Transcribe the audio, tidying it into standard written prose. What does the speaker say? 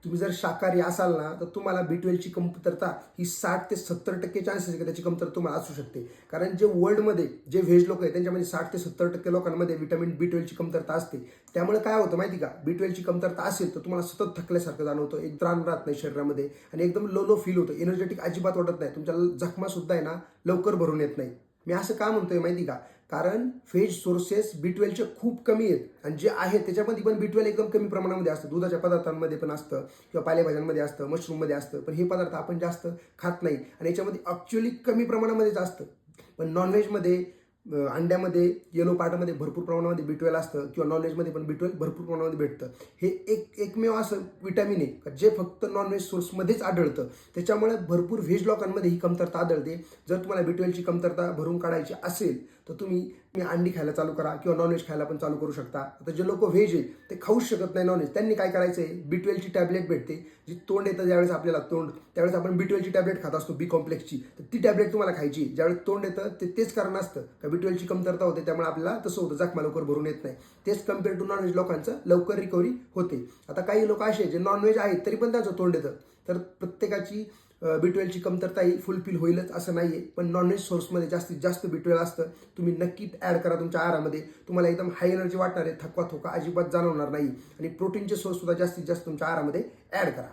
तुम्ही जर शाकाहारी असाल ना तर तुम्हाला B12ची कमतरता ही 60 ते 70% चान्सेस आहे की त्याची कमतरता तुम्हाला असू शकते. कारण जे वर्ल्डमध्ये जे व्हेज लोक आहेत त्यांच्यामध्ये 60 ते 70% लोकांमध्ये व्हिटॅमिन B12ची कमतरता असते. त्यामुळे काय होतं माहिती का, B12ची कमतरता असेल तर तुम्हाला सतत थकल्यासारखं जाणवतं, एक त्राण राहत नाही शरीरामध्ये आणि एकदम लो लो फील होतं, एनर्जेटिक अजिबात वाटत नाही, तुमच्या जखमा सुद्धा आहे ना लवकर भरून येत नाही. मी असं का म्हणतोय माहिती का, कारण व्हेज सोर्सेस B12चे खूप कमी आहेत आणि जे आहेत त्याच्यामध्ये पण B12 एकदम कमी प्रमाणामध्ये असतं. दुधाच्या पदार्थांमध्ये पण असतं किंवा पालेभाज्यांमध्ये असतं, मशरूममध्ये असतं, पण हे पदार्थ आपण जास्त खात नाही आणि याच्यामध्ये ॲक्च्युअली कमी प्रमाणामध्येच असतं. पण नॉनव्हेजमध्ये अंड्यामध्ये येलो पार्टमध्ये भरपूर प्रमाणामध्ये B12 असतं किंवा नॉनव्हेजमध्ये पण B12 भरपूर प्रमाणामध्ये भेटतं. हे एकमेव असं विटॅमिन आहे जे फक्त नॉनव्हेज सोर्समध्येच आढळतं. त्याच्यामुळे भरपूर व्हेज लोकांमध्ये ही कमतरता आढळते. जर तुम्हाला B12ची कमतरता भरून काढायची असेल तर तुम्ही अंडी खायला चालू करा किंवा नॉनव्हेज खायला पण चालू करू शकता. आता जे लोक व्हेज आहे ते खाऊच शकत नाही नॉनव्हेज, त्यांनी काय करायचं आहे, B12ची टॅबलेट भेटते, जी तोंड येतं ज्यावेळेस आपल्याला त्यावेळेस आपण B12ची टॅबलेट खात असतो B कॉम्प्लेक्सची, तर ती टॅबलेट तुम्हाला खायची. ज्यावेळेस तोंड येतं तेच कारण असतं का B12ची कमतरता होते, त्यामुळे आपल्याला तसं होतं, जखमा लवकर भरून येत नाही. तेच कम्पेअर टू नॉनव्हेज लोकांचं लवकर रिकव्हरी होते. आता काही लोक असे जे नॉनव्हेज आहेत तरी पण त्यांचं तोंड येतं, तर प्रत्येकाची B12ची कमतरता ही फुलफिल होईलच असं नाही आहे. पण नॉनव्हेज सोर्समध्ये जास्तीत जास्त B12 असतं. तुम्ही नक्की ॲड करा तुमच्या आहारामध्ये, तुम्हाला एकदम हाय एनर्जी वाटणार आहे, थकवा थोका अजिबात जाणवणार नाही आणि प्रोटीनचे सोर्स सुद्धा जास्तीत जास्त तुमच्या आहारामध्ये ॲड करा.